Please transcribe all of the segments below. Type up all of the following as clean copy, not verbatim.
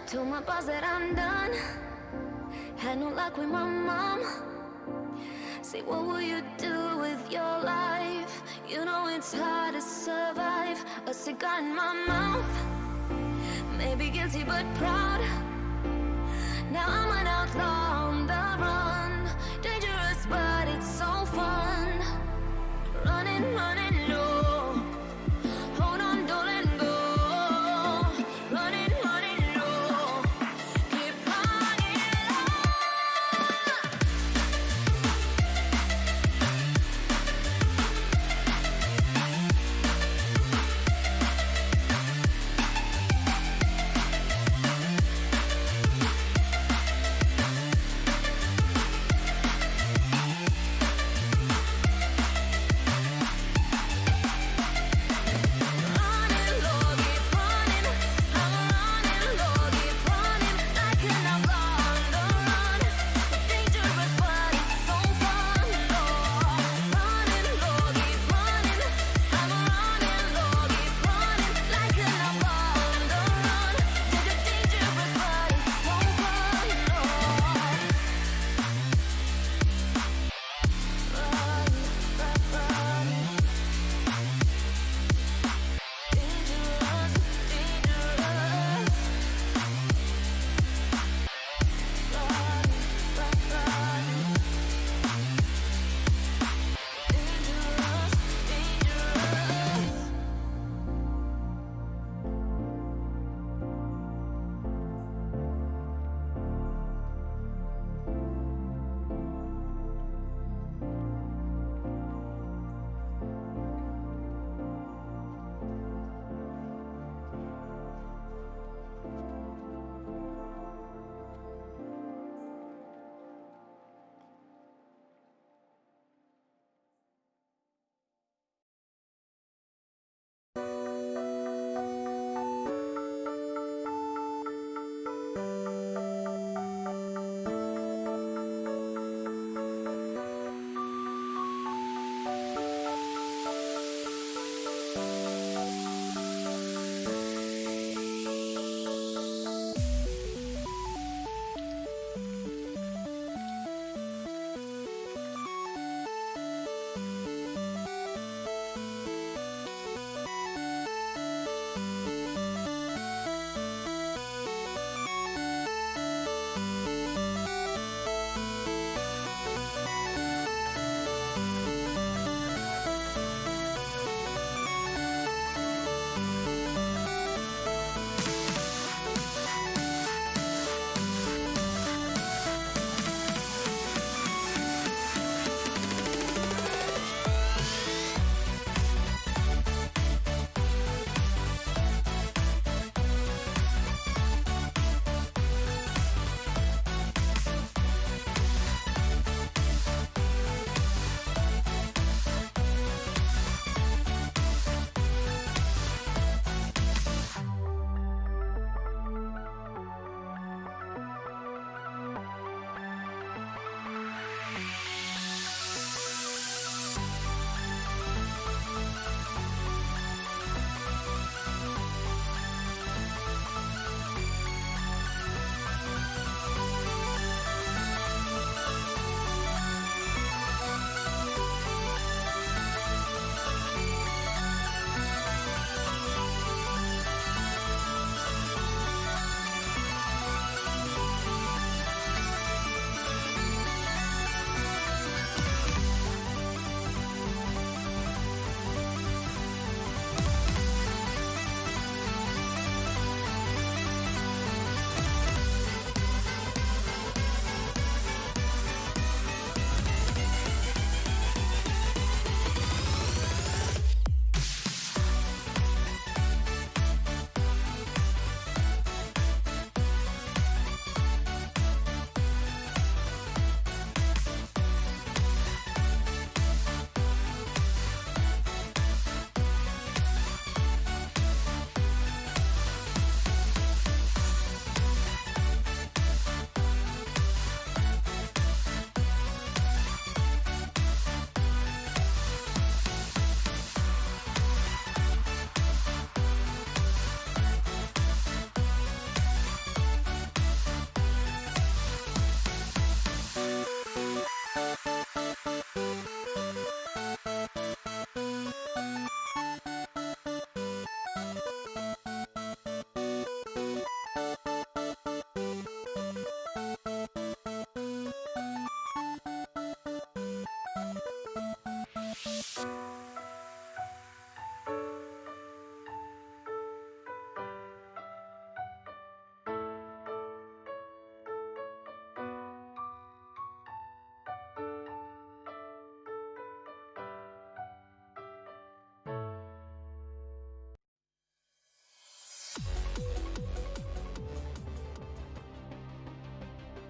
Told my boss that I'm done. Had no luck with my mom. Say, what will you do with your life? You know it's hard to survive. A cigar in my mouth. Maybe guilty but proud. Now I'm an outlaw on the run. Dangerous but it's so fun. Running, running low. Hold on, don't let go. Running, running low. Keep running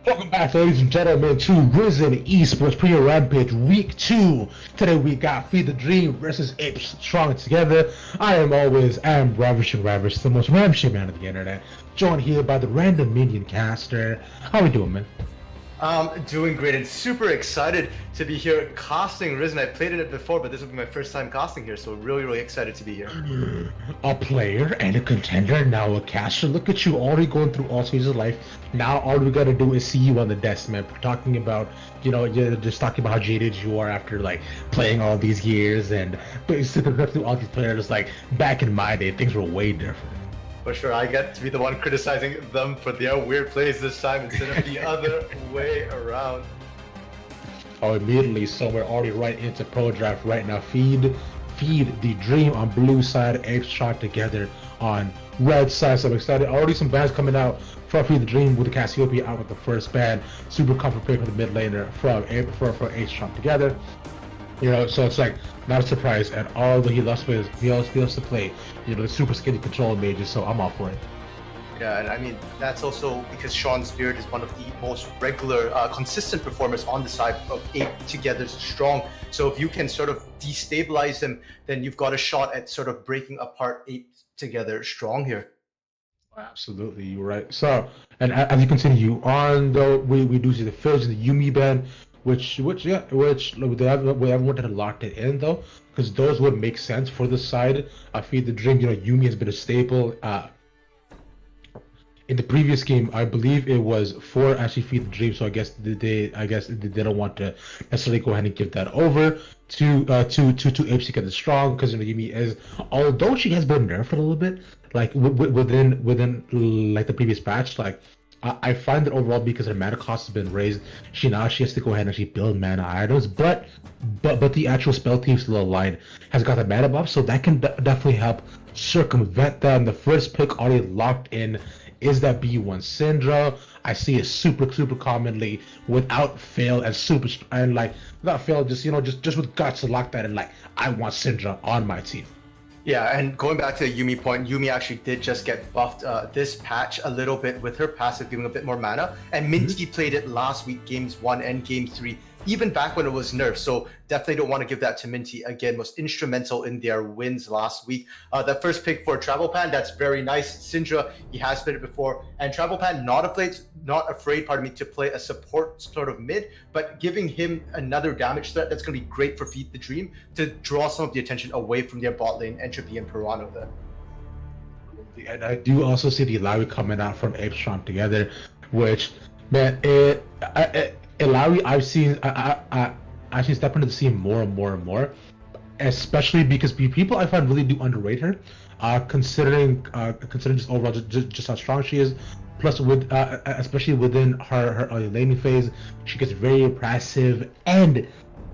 Welcome back, ladies and gentlemen, to Risen Esports Premier Rampage Week 2. Today we got Feed the Dream versus Apes strong together. I am always Ravishing Ravish, the most ravishing man of the internet. Joined here by the random minion caster. How we doing, man? Doing great and super excited to be here casting Risen. I played in it before, but this will be my first time casting here, so really excited to be here. A player and a contender, now a caster. Look at you already going through all stages of life. Now all we gotta do is see you on the desk, man. Talking about, you're just talking about how jaded you are after like playing all these years and basically through all these players. Like back in my day, things were way different. For sure, I get to be the one criticizing them for their weird plays this time instead of the other way around. Oh, immediately, so we're already right into pro draft right now. Feed the Dream on blue side, Apes shot together on red side. So I'm excited. Already some bans coming out from Feed the Dream with the Cassiopeia out with the first ban. Super comfort pick for the mid laner from Apes shot together. So it's like not a surprise at all. Though he loves to play, the super skinny control mages. So I'm all for it. Yeah, and I mean that's also because Sean Spirit is one of the most regular, consistent performers on the side of Ape Together's strong. So if you can sort of destabilize him, then you've got a shot at sort of breaking apart Ape Together strong here. Absolutely, you're right. So, and as you continue on, though, we do see the Fizz and the Yuumi ban. Which we haven't wanted to lock it in though, because those would make sense for the side. Feed the Dream, Yuumi has been a staple. In the previous game, I believe it was for actually Feed the Dream, so I guess they don't want to necessarily go ahead and give that over to Apes to get it strong, because Yuumi is, although she has been nerfed a little bit, like within like the previous patch, like. I find that overall, because her mana cost has been raised, she has to go ahead and actually build mana items, but the actual spell team still aligned has got the mana buff, so that can definitely help circumvent that. And the first pick already locked in is that B1 Syndra. I see it super commonly without fail and like without fail, just with guts to lock that in. Like, I want Syndra on my team. Yeah, and going back to the Yuumi point, Yuumi actually did just get buffed this patch a little bit with her passive giving a bit more mana, and Minty played it last week, games 1 and game 3, even back when it was nerfed, so definitely don't want to give that to Minty again. Was instrumental in their wins last week. That first pick for Travel Pan, that's very nice. Syndra, he has played it before, and Travel Pan not afraid, to play a support sort of mid, but giving him another damage threat that's going to be great for Feed the Dream to draw some of the attention away from their bot lane, Entropy and Piranha there. And I do also see the Ilawi coming out from Apes strong together, which, man, Ilawi, I've seen step into the scene more and more, especially because people I find really do underrate her, considering just overall just how strong she is. Plus, especially within her laning phase, she gets very impressive, and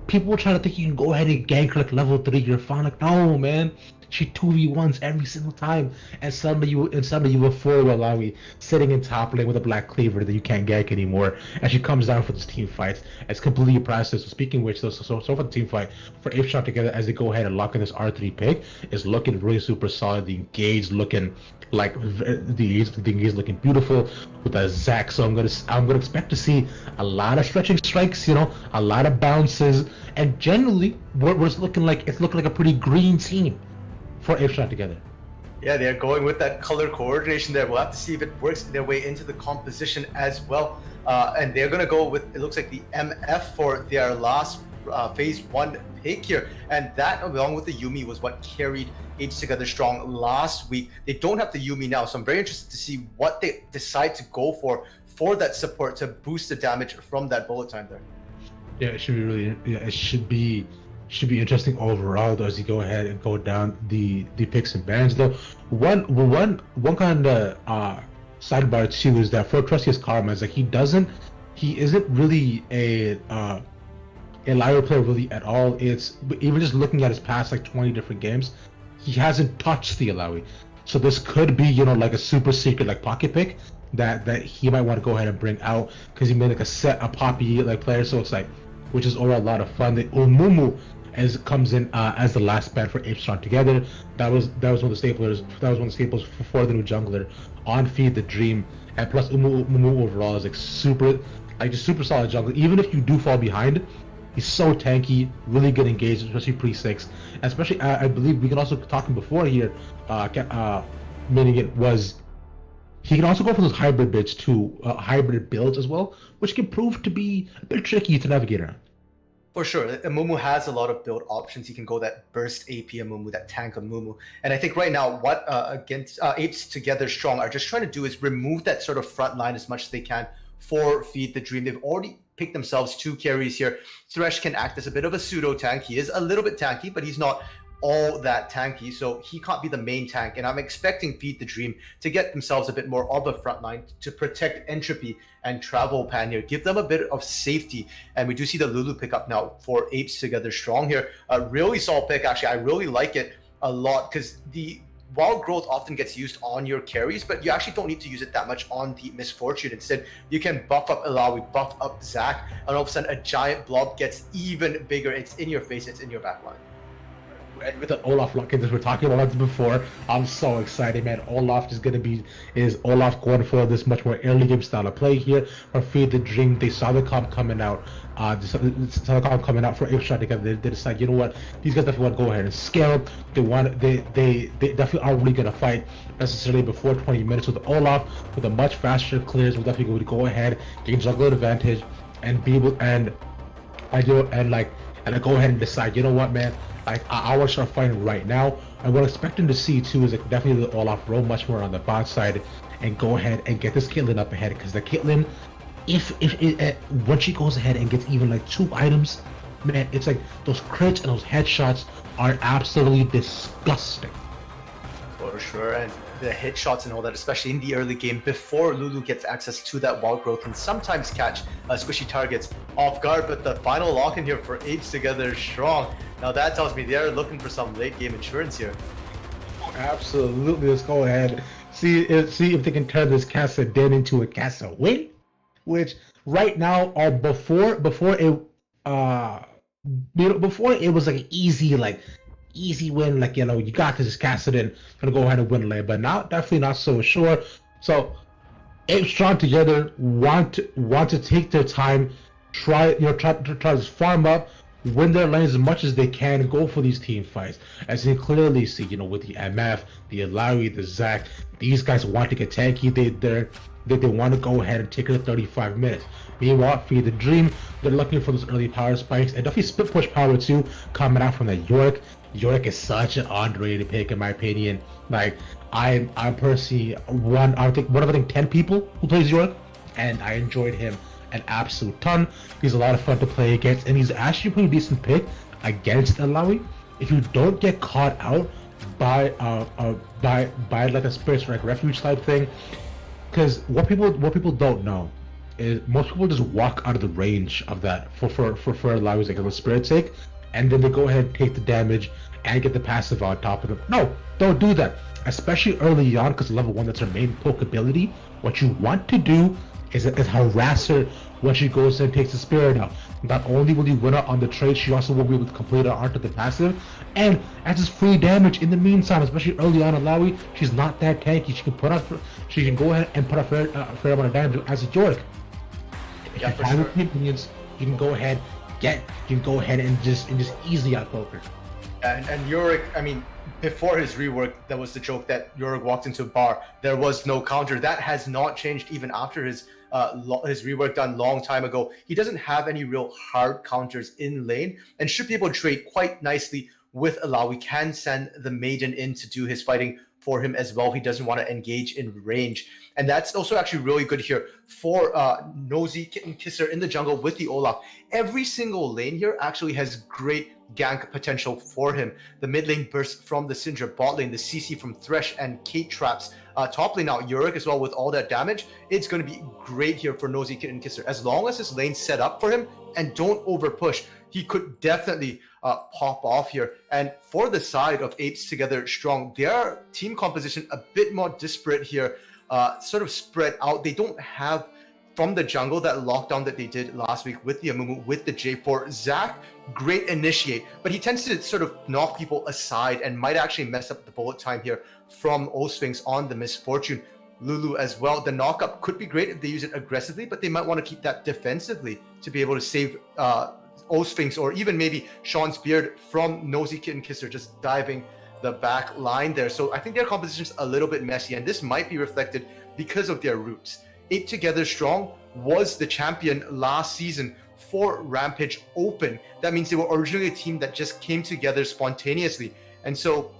people try to think you can go ahead and gank her like level 3. You're fine. Like, no, man. She 2v1s every single time, and suddenly you have 4 Ilawi sitting in top lane with a black cleaver that you can't gank anymore, and she comes down for this team fight. It's completely impressive. So speaking of which, so for the team fight for Apes shot together as they go ahead and lock in this R3 pick is looking really super solid. The engage looking like the engage looking beautiful with that Zac. So I'm gonna expect to see a lot of stretching strikes, a lot of bounces, and generally it's looking like a pretty green team for Apes shot together. Yeah, they're going with that color coordination there. We'll have to see if it works their way into the composition as well. And they're going to go with, it looks like the MF for their last phase 1 pick here. And that, along with the Yuumi, was what carried Apes Together strong last week. They don't have the Yuumi now, so I'm very interested to see what they decide to go for that support to boost the damage from that bullet time there. Yeah, it should be interesting overall, though, as you go ahead and go down the picks and bans. Though one kind of sidebar too is that for Trustius Karma is like he isn't really a liar player really at all. It's even just looking at his past like 20 different games, he hasn't touched the Ilawi. So this could be like a super secret like pocket pick that he might want to go ahead and bring out, because he made like a poppy like player. So it's like, which is overall a lot of fun. The Umumu comes in as the last ban for Apes strong together. That was one of the staples. That was one of the staples for the new jungler on Feed the Dream. And plus Umumu overall is like super like just super solid jungler. Even if you do fall behind, he's so tanky, really good engaged, especially pre-6. Especially, I believe we can also talking before here. Minigan was he can also go for those hybrid builds too, hybrid builds as well, which can prove to be a bit tricky to navigate around. For sure, Amumu has a lot of build options. He can go that burst AP Amumu, that tank Amumu. And I think right now what against Apes Together Strong are just trying to do is remove that sort of front line as much as they can for Feed the Dream. They've already picked themselves 2 carries here. Thresh can act as a bit of a pseudo tank. He is a little bit tanky, but he's not all that tanky, so he can't be the main tank. And I'm expecting Feed the Dream to get themselves a bit more of a front line to protect Entropy and Travel Pan here, give them a bit of safety. And we do see the Lulu pickup now for Apes Together Strong here. A really solid pick, actually. I really like it a lot because the Wild Growth often gets used on your carries, but you actually don't need to use it that much on the Misfortune. Instead, you can buff up Alawi, buff up Zac, and all of a sudden a giant blob gets even bigger. It's in your face, it's in your backline. And with the Olaf lock-in, as we're talking about this before, I'm so excited, man. Olaf is Olaf going for this much more early game style of play here. For Feed the Dream, they saw the comp coming out. They saw the comp coming out for Apes shot together. They decide, you know what, these guys definitely want to go ahead and scale. They definitely are really gonna fight necessarily before 20 minutes with Olaf with a much faster clears. We're definitely going to go ahead, gain jungler advantage, and be able and I go ahead and decide, you know what, man. I want to start fighting right now. And what I'm expecting to see too is like definitely the Olaf roll much more on the bot side and go ahead and get this Caitlyn up ahead, because the Caitlyn, once she goes ahead and gets even like 2 items, man, it's like those crits and those headshots are absolutely disgusting. For sure, and the hit shots and all that, especially in the early game before Lulu gets access to that Wild Growth, can sometimes catch squishy targets off guard. But the final lock in here for Apes Together Strong, now that tells me they're looking for some late game insurance here. Absolutely, let's go ahead see if they can turn this Casa Den into a Casa win, which right now are before it was like an easy win, like, you know, you got this Cassidon, gonna go ahead and win late, but now definitely not so sure. So Apes Strong Together want to take their time, try to farm up, win their lanes as much as they can, go for these team fights. As you can clearly see, you know, with the MF, the Alawi, the Zac, these guys want to get tanky. They want to go ahead and take it to 35 minutes. Meanwhile, Feed the Dream, they're looking for those early power spikes, and definitely split push power too, coming out from that Yorick. Yorick is such an underrated pick in my opinion. Like, I'm personally one of 10 people who plays Yorick, and I enjoyed him an absolute ton. He's a lot of fun to play against, and he's actually a pretty decent pick against Alawi if you don't get caught out by like a Spirit Strike Refuge type thing. Because what people don't know is most people just walk out of the range of that for Alawi's like a Spirit take, and then they go ahead and take the damage and get the passive on top of them. No, don't do that, especially early on, because level 1, that's her main poke ability. What you want to do is harass her when she goes and takes the Spirit out. Not only will you win her on the trade, she also will be able to complete her onto the passive, and as just free damage in the meantime, especially early on. Alawi, she's not that tanky. She can go ahead and put a fair amount of damage as a Yorick. Yeah, if you have opinions, you can go ahead and just easily outpoke her. And Yorick, I mean, before his rework, there was the joke that Yorick walked into a bar, there was no counter. That has not changed even after his rework done long time ago. He doesn't have any real hard counters in lane and should be able to trade quite nicely with Allow. We can send the Maiden in to do his fighting for him as well. He doesn't want to engage in range. And that's also actually really good here for Nosy Kitten Kisser in the jungle with the Olaf. Every single lane here actually has great gank potential for him. The mid lane burst from the Syndra, bot lane, the CC from Thresh and Kate traps. Top lane out, Yorick as well with all that damage. It's going to be great here for Nosy Kitten Kisser. As long as his lane's set up for him and don't over push, he could definitely pop off here. And for the side of Apes Together Strong, their team composition a bit more disparate here, sort of spread out. They don't have from the jungle that lockdown that they did last week with the Amumu, with the J4. Zac, great initiate, but he tends to sort of knock people aside and might actually mess up the bullet time here from O-Swings on the Misfortune. Lulu as well. The knockup could be great if they use it aggressively, but they might want to keep that defensively to be able to save O-Strings or even maybe Sean's Beard from Nosy Kitten Kisser just diving the back line there. So I think their composition's a little bit messy, and this might be reflected because of their roots. 8 Together Strong was the champion last season for Rampage Open. That means they were originally a team that just came together spontaneously. And so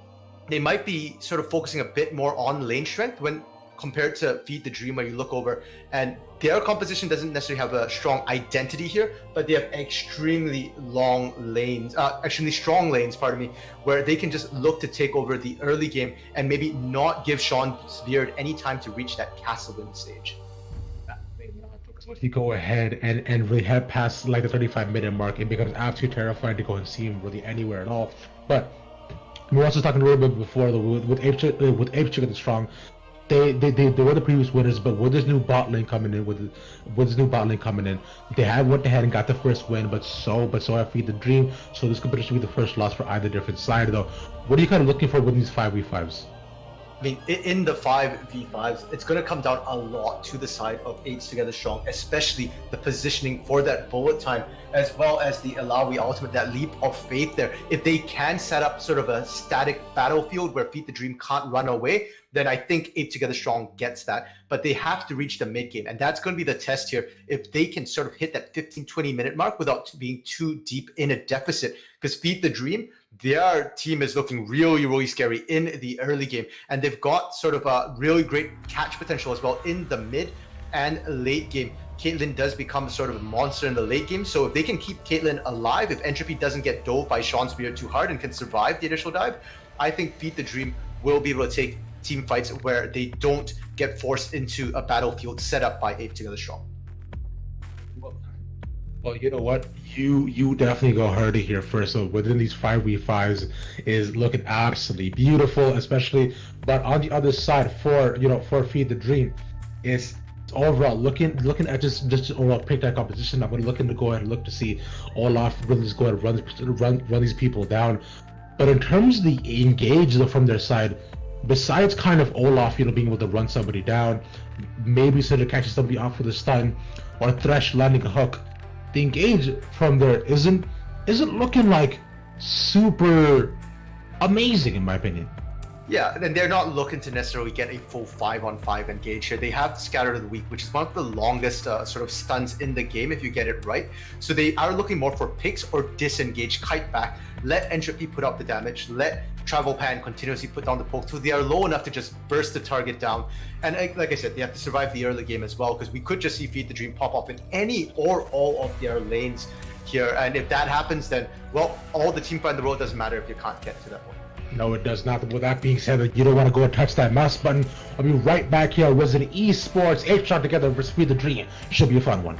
they might be sort of focusing a bit more on lane strength when compared to Feed the Dream, where you look over and their composition doesn't necessarily have a strong identity here, but they have extremely long lanes, extremely strong lanes, pardon me, where they can just look to take over the early game and maybe not give Sean's Beard any time to reach that castle win stage. Once you go ahead and really head past like the 35-minute mark, it becomes absolutely terrifying to go and see him really anywhere at all. But we were also talking a little bit before with Apes Chicken Strong. They were the previous winners, but with this new bot lane coming in, they had went ahead and got the first win, but so have Feed the Dream. So this could potentially be the first loss for either different side, though. What are you kind of looking for with these 5v5s? I mean, in the 5v5s, it's going to come down a lot to the side of 8 Together Strong, especially the positioning for that bullet time, as well as the Alawi ultimate, that leap of faith there. If they can set up sort of a static battlefield where Feed the Dream can't run away, then I think 8 Together Strong gets that. But they have to reach the mid game, and that's going to be the test here. If they can sort of hit that 15-20 minute mark without being too deep in a deficit, because Feed the Dream, their team is looking really, really scary in the early game, and they've got sort of a really great catch potential as well in the mid and late game. Caitlyn does become sort of a monster in the late game, so if they can keep Caitlyn alive, if Entropy doesn't get dove by Sean's Beard too hard and can survive the initial dive, I think Feed the Dream will be able to take team fights where they don't get forced into a battlefield set up by 8 Together Strong. Well, you know what? You definitely go harder here first. So within these 5v5s is looking absolutely beautiful, especially. But on the other side, for Feed the Dream, it's overall looking at just overall pick that competition. I'm looking to go ahead and look to see Olaf really just go ahead and run these people down. But in terms of the engage though from their side, besides kind of Olaf, being able to run somebody down, maybe sort of catching somebody off with a stun, or Thresh landing a hook, the engage from there isn't looking like super amazing in my opinion. Yeah, and they're not looking to necessarily get a full 5-on-5 engage here. They have Scatter of the Week, which is one of the longest sort of stuns in the game if you get it right. So they are looking more for picks or disengage, kite back, let Entropy put up the damage, let Travel Pan continuously put down the poke so they are low enough to just burst the target down. And like I said, they have to survive the early game as well, because we could just see Feed the Dream pop off in any or all of their lanes here. And if that happens, then, well, all the team fight in the world doesn't matter if you can't get to that point. No, it does not. With that being said, you don't want to go and touch that mouse button. I'll be right back here. Resident Esports, Apes together versus Feed the Dream. Should be a fun one.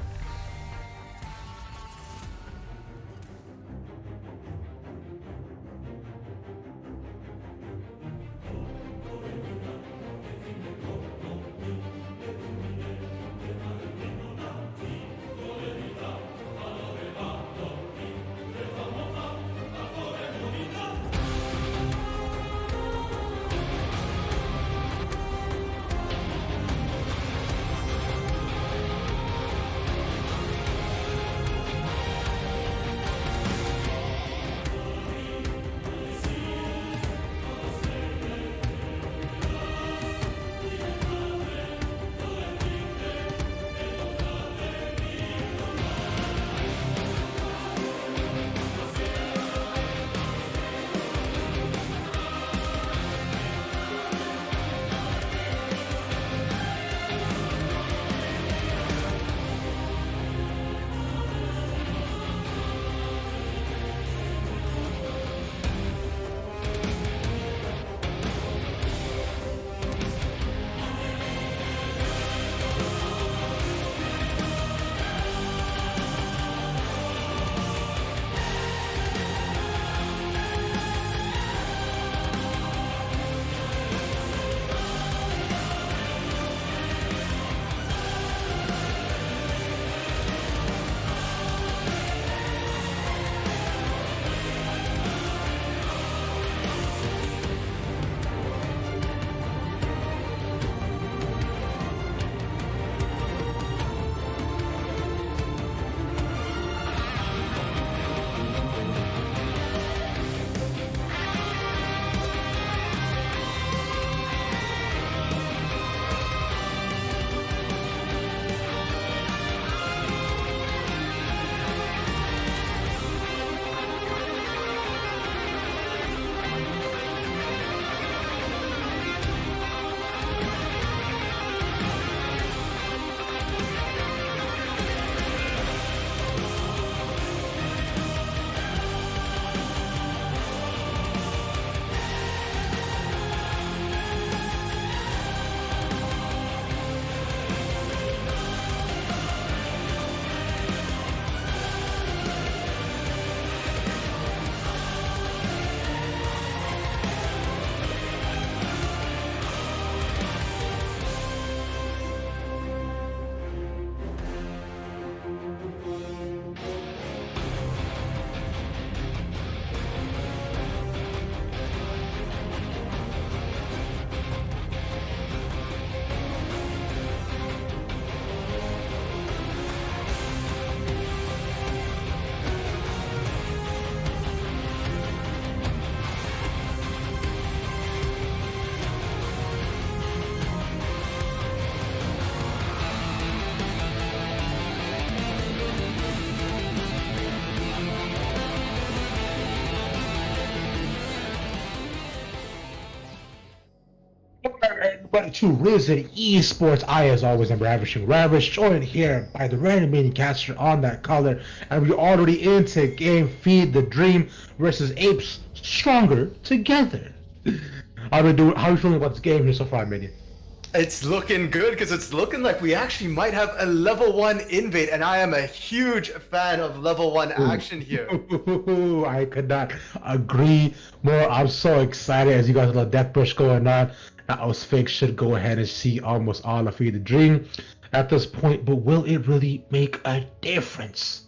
But to Risen Esports, I as always am Ravishing Ravish, joined here by the Reanimating Caster on that color, and we're already into game Feed the Dream versus Apes Stronger Together. How are you feeling about this game here so far, Minion? It's looking good because it's looking like we actually might have a level 1 invade, and I am a huge fan of level 1 action here. I could not agree more. I'm so excited as you guys have a death push going on. Now Fake should go ahead and see almost all of Feed the Dream at this point, but will it really make a difference?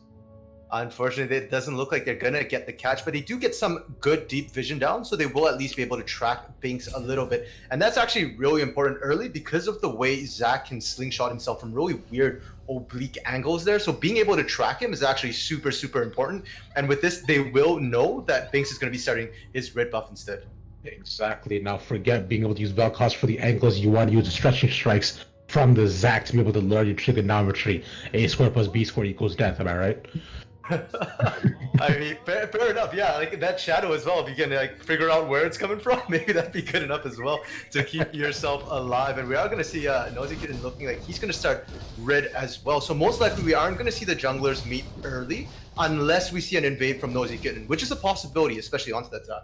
Unfortunately, it doesn't look like they're gonna get the catch, but they do get some good deep vision down, so they will at least be able to track Binks a little bit. And that's actually really important early because of the way Zach can slingshot himself from really weird oblique angles there. So being able to track him is actually super, super important. And with this, they will know that Binks is gonna be starting his red buff instead. Exactly. Now forget being able to use Vel'Koz for the angles. You want to use the stretching strikes from the Zach to be able to learn your trigonometry. A squared plus B squared equals death, am I right? I mean, fair enough. Yeah, like that shadow as well. If you can like figure out where it's coming from, maybe that'd be good enough as well to keep yourself alive. And we are going to see Nosy Kitten looking like he's going to start red as well. So most likely we aren't going to see the junglers meet early unless we see an invade from Nosy Kitten, which is a possibility, especially onto that side.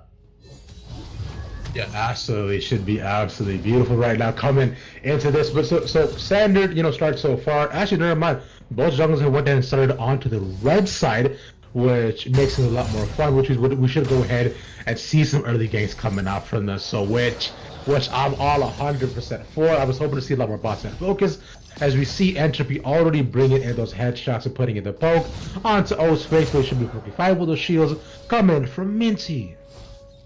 Yeah, absolutely. Should be absolutely beautiful right now coming into this. But so standard, start so far. Actually, never mind. Both junglers have went ahead and started onto the red side, which makes it a lot more fun. Which is what we should go ahead and see some early games coming out from this. So which I'm all 100% for. I was hoping to see a lot more bots and focus, as we see Entropy already bringing in those headshots and putting in the poke onto O's face, where he should be perfectly fine with those shields coming from Minty.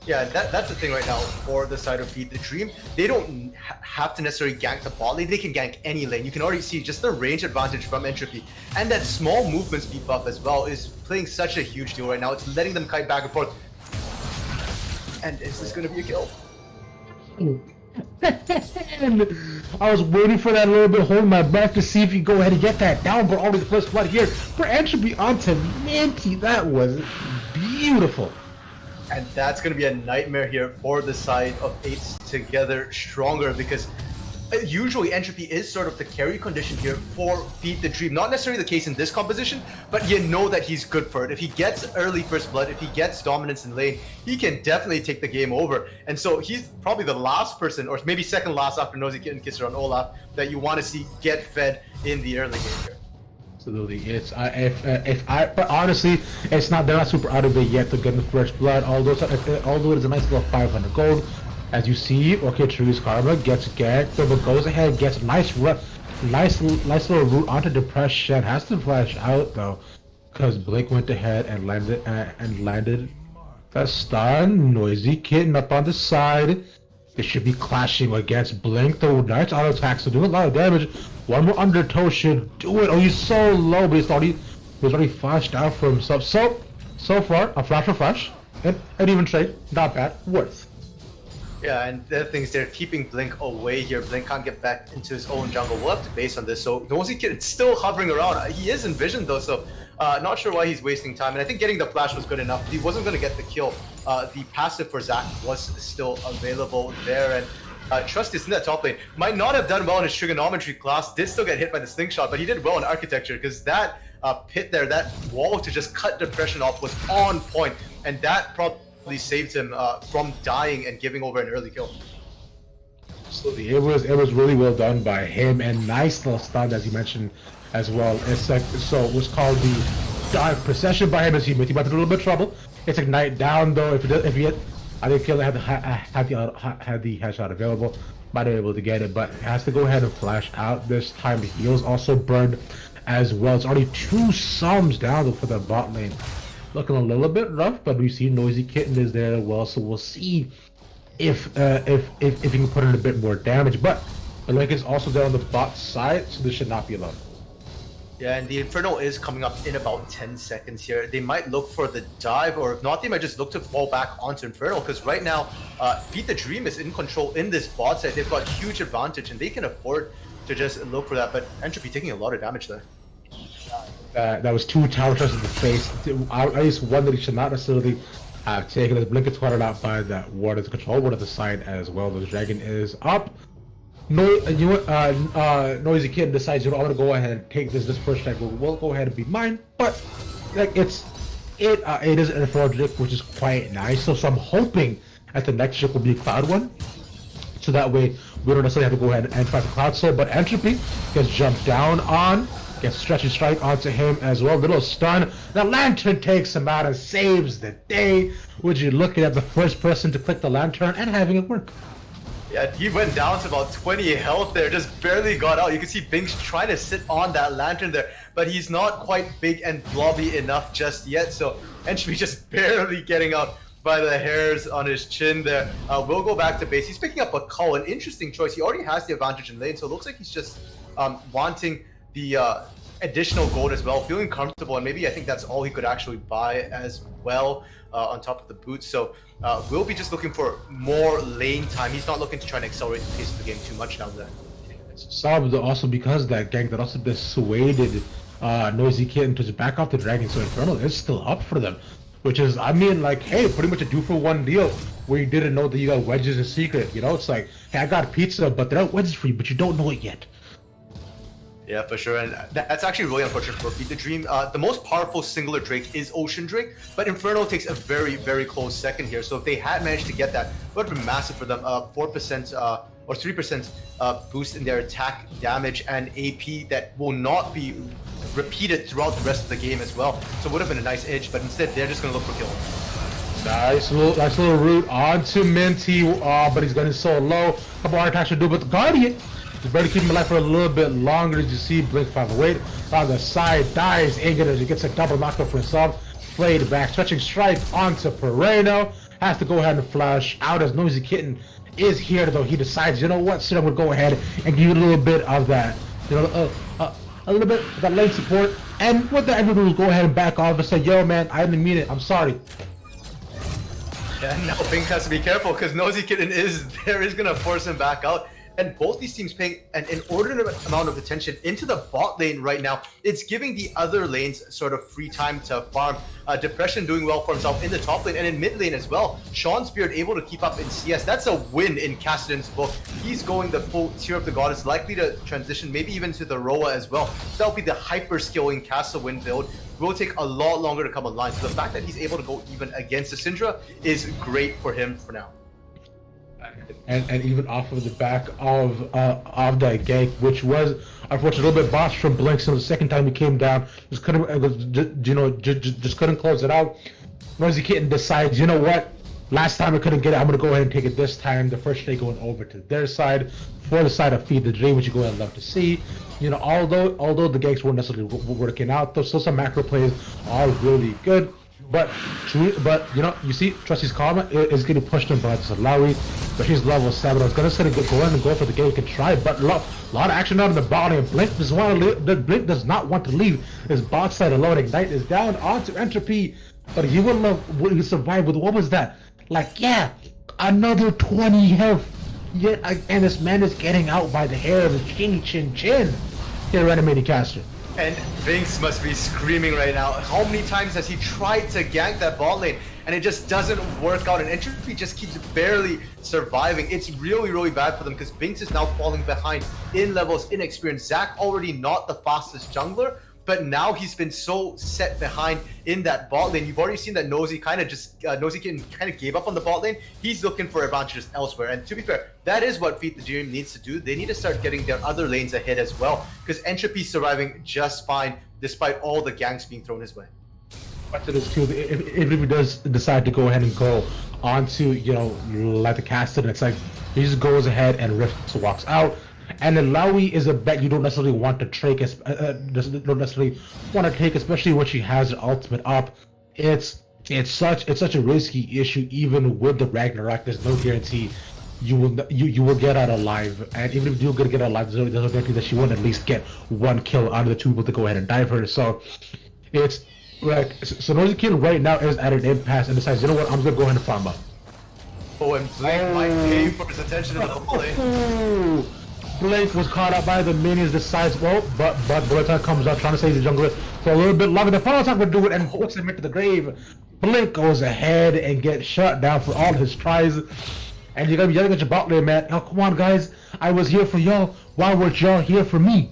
Yeah, that's the thing right now for the side of Feed the Dream. They don't have to necessarily gank the bot lane. They can gank any lane. You can already see just the range advantage from Entropy. And that small movement speed buff as well is playing such a huge deal right now. It's letting them kite back and forth. And is this going to be a kill? I was waiting for that a little bit, holding my breath to see if you go ahead and get that down, but already the first blood here for Entropy onto Minty. That was beautiful. And that's going to be a nightmare here for the side of Apes Together Stronger, because usually Entropy is sort of the carry condition here for Feed the Dream. Not necessarily the case in this composition, but you know that he's good for it. If he gets early first blood, if he gets dominance in lane, he can definitely take the game over. And so he's probably the last person, or maybe second last after Nosy Kitten Kisser on Olaf, that you want to see get fed in the early game here. Absolutely, but honestly, they're not super out of it yet to get the first blood. Although it is a nice little 500 gold, as you see. Okay, True's Karma gets ganked, but goes ahead, gets nice little route onto Depression. Has to flash out though, because Blink went ahead and landed that stun. Noisy Kitten up on the side. They should be clashing against Blink. The nice auto attacks to do a lot of damage. One more undertow should do it. Oh, he's so low, but he's already flashed out for himself. So far, a flash for flash, and even trade, not bad, worth. Yeah, and the thing is, they're keeping Blink away here. Blink can't get back into his own jungle. We'll have to base on this. So Nosy Kitten's still hovering around. He is envisioned though, so not sure why he's wasting time. And I think getting the flash was good enough. He wasn't going to get the kill. The passive for Zach was still available there, and Trust is in that top lane. Might not have done well in his trigonometry class. Did still get hit by the slingshot, but he did well in architecture because that pit there, that wall to just cut Depression off was on point, and that probably saved him from dying and giving over an early kill. Absolutely, it was really well done by him, and nice little stun as you mentioned as well. It's like, so it was called the dive procession by him as he might be in a little bit of trouble. It's Ignite down though. If he had, I think Killer had the headshot available, might have been able to get it, but has to go ahead and flash out this time. The heals also burned as well. It's already 2 sums down for the bot lane. Looking a little bit rough, but we see Noisy Kitten is there as well, so we'll see if he can put in a bit more damage. But the Link is also there on the bot side, so this should not be alone. Yeah, and the Inferno is coming up in about 10 seconds here. They might look for the dive, or if not, they might just look to fall back onto Inferno, because right now, Feed the Dream is in control in this bot side. They've got huge advantage, and they can afford to just look for that, but Entropy taking a lot of damage there. That was 2 tower shots in the face. At least one that he should not necessarily have taken. The Blink is swatted out by that ward as a control ward at the side as well. The dragon is up. Noisy Kid decides, you know, I'm gonna go ahead and take this first strike. Will go ahead and be mine, but like it is an Infernal Drake, which is quite nice. So I'm hoping that the next ship will be Cloud one, so that way we don't necessarily have to go ahead and fight the Cloud Soul. But Entropy gets jumped down on, gets Stretching Strike onto him as well. Little stun. The Lantern takes him out and saves the day. Would you looking at the first person to click the Lantern and having it work? Yeah, he went down to about 20 health there, just barely got out. You can see Binks trying to sit on that Lantern there, but he's not quite big and blobby enough just yet, so Entropy just barely getting out by the hairs on his chin there. We'll go back to base. He's picking up a call, an interesting choice. He already has the advantage in lane, so it looks like he's just wanting the additional gold as well, feeling comfortable, and maybe I think that's all he could actually buy as well on top of the boots. So we'll be just looking for more lane time. He's not looking to try and accelerate the pace of the game too much now there. Some also because that gang that also dissuaded Noisy Kitten to back off the dragon, so Infernal is still up for them. Which is, I mean, like, hey, pretty much a 2-for-1 deal where you didn't know that you got wedges in secret, you know? It's like, hey, I got pizza, but they're not wedges for you, but you don't know it yet. Yeah, for sure, and that's actually really unfortunate for Feed the Dream. The most powerful singular Drake is Ocean Drake, but Inferno takes a very, very close second here. So if they had managed to get that, it would have been massive for them. 4% or 3% boost in their attack damage and AP that will not be repeated throughout the rest of the game as well. So it would have been a nice edge, but instead they're just going to look for kill. Nice little route onto Minty, but he's getting so low. Couple hard attacks to do, but the Guardian is barely keeping him alive for a little bit longer. As you see, Blink 508 on the side dies. Ingot as he gets a double knockdown for himself. Played back, Stretching Strike onto Pereno. Has to go ahead and flash out as Noisy Kitten is here, though. He decides, you know what, so I'm gonna go ahead and give you a little bit of that, you know, a little bit of that lane support. And with that, everyone will go ahead and back off and say, yo, man, I didn't mean it. I'm sorry. Yeah, now Bink has to be careful because Nosy Kitten is gonna force him back out. And both these teams paying an inordinate amount of attention into the bot lane right now. It's giving the other lanes sort of free time to farm. Depression doing well for himself in the top lane and in mid lane as well. Sean's Beard able to keep up in CS. That's a win in Kassadin's book. He's going the full tier of the goddess, likely to transition maybe even to the Roa as well. So that'll be the hyper skilling Castle win build. Will take a lot longer to come online. So the fact that he's able to go even against the Syndra is great for him for now. And even off of the back of that gank, which was unfortunately a little bit botched from Blink. So the second time he came down, just couldn't close it out. Noisy Kitten decides, you know what? Last time I couldn't get it, I'm gonna go ahead and take it this time. The first day going over to their side for the side of Feed the Dream, which you go ahead and love to see. You know, although the ganks weren't necessarily working out, though, still some macro plays are really good. But you know, you see, Trusty's Karma is getting pushed in by Salawi, but he's level 7. I was gonna say to go in and go for the game, we can try, but a lot of action out in the bottom. Blink does not want to leave his bot side alone. Ignite is down onto Entropy, but he will survive with, what was that? Like, yeah, another 20 health. Yet again, this man is getting out by the hair of his chin. Here, Animated Caster. And Vince must be screaming right now. How many times has he tried to gank that bot lane and it just doesn't work out, and Entropy just keeps barely surviving. It's really, really bad for them because Binks is now falling behind in levels, in experience. Zac already not the fastest jungler, but now he's been so set behind in that bot lane. You've already seen that Nosy Kitten kind of gave up on the bot lane. He's looking for advantages elsewhere. And to be fair, that is what Feed the Dream needs to do. They need to start getting their other lanes ahead as well, because Entropy's surviving just fine despite all the ganks being thrown his way. But to this too, if he does decide to go ahead and go onto, you know, like the Castle, it's like he just goes ahead and Rift walks out. And the Laui is a bet you don't necessarily want to take, especially when she has her ultimate up. It's such a risky issue. Even with the Ragnarok, there's no guarantee you will get out alive. And even if you do get out alive, there's no guarantee that she won't at least get one kill out of the two people to go ahead and dive her. So it's like, so Noisy Kid right now is at an impasse and decides, you know what, I'm gonna go ahead and farm up. Oh, and Blink might pay for his attention in the play. Blink was caught up by the minions, decides, well, but Bulletin comes up trying to save the jungler for a little bit longer. The final attack would do it and hooks him into the grave. Blink goes ahead and gets shut down for all his tries. and you're gonna be yelling at your bot lane, man. Oh, come on, guys. I was here for y'all. Why weren't y'all here for me?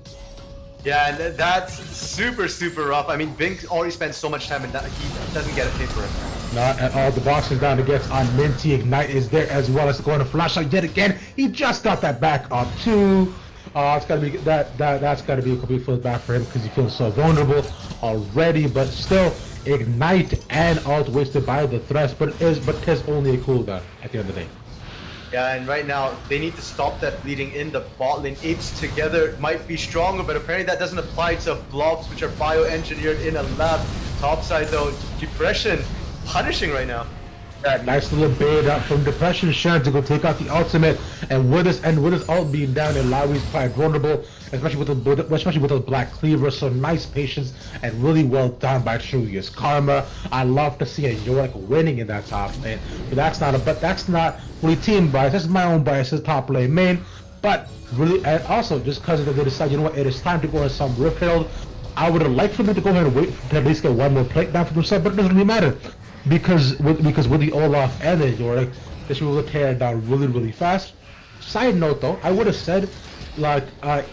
Yeah, and that's super, super rough. I mean, Bink already spent so much time in that he doesn't get a pay for it. Not at all. The box is down against on Minty. Ignite is there as well as going to flash out yet again. He just got that back up too. It's gotta be that's gotta be a complete flip back for him because he feels so vulnerable already. But still, Ignite and ult wasted by the Thresh, but it is only a cooldown at the end of the day. Yeah, and right now they need to stop that bleeding in the bot lane. Apes together might be stronger, but apparently that doesn't apply to blobs, which are bioengineered in a lab. Topside though, Depression punishing right now. That nice little bait up from Depression Shan to go take out the ultimate, and with his ult being down, and Lowry's quite vulnerable, especially with the Black Cleaver. So nice patience and really well done by Trulius Karma. I love to see a Yorick winning in that top lane, but that's not really team bias. That's my own bias as top lane main. But really, and also just because they decide, you know what, it is time to go on some Rift Herald. I would have liked for them to go ahead and wait to at least get one more plate down for themselves, but it doesn't really matter. Because with the Olaf and the Yorick, this will tear it down really fast. Side note though, I would have said, like,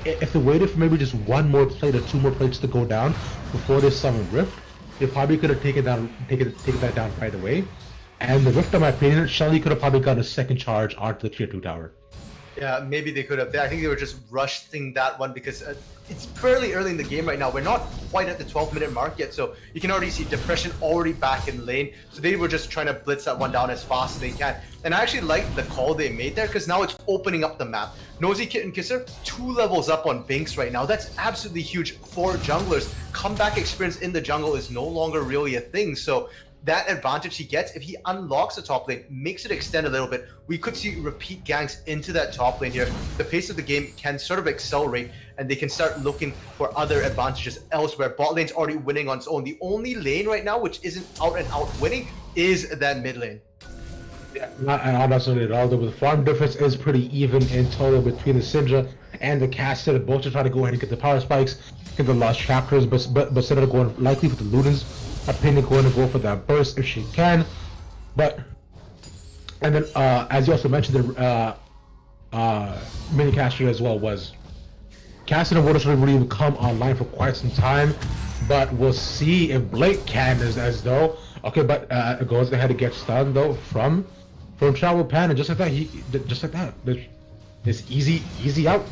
if they waited for maybe just one more plate or two more plates to go down before this Summon Rift, they probably could have taken that down right away. And the Rift, in my opinion, Shelly could have probably got a second charge onto the tier 2 tower. Yeah, maybe they could have. I think they were just rushing that one because it's fairly early in the game right now. We're not quite at the 12-minute mark yet, so you can already see Depression already back in lane. So they were just trying to blitz that one down as fast as they can. And I actually like the call they made there because now it's opening up the map. Nosy Kitten Kisser, 2 levels up on Binks right now. That's absolutely huge for junglers. Comeback experience in the jungle is no longer really a thing. So that advantage he gets, if he unlocks the top lane, makes it extend a little bit, we could see repeat ganks into that top lane here. The pace of the game can sort of accelerate, and they can start looking for other advantages elsewhere. Bot lane's already winning on its own. The only lane right now which isn't out and out winning is that mid lane. Yeah, not necessarily at all. The farm difference is pretty even in total between the Syndra and the Caster. Both are trying to go ahead and get the power spikes, get the lost chapters, but Syndra going likely for the Ludens. Opinion going to go for that burst if she can, but and then as you also mentioned, the mini caster as well was Cassidy wouldn't really come online for quite some time, but we'll see if Blake can as though okay, but it goes ahead to get stunned though from Travel Pan, and just like that, this easy out.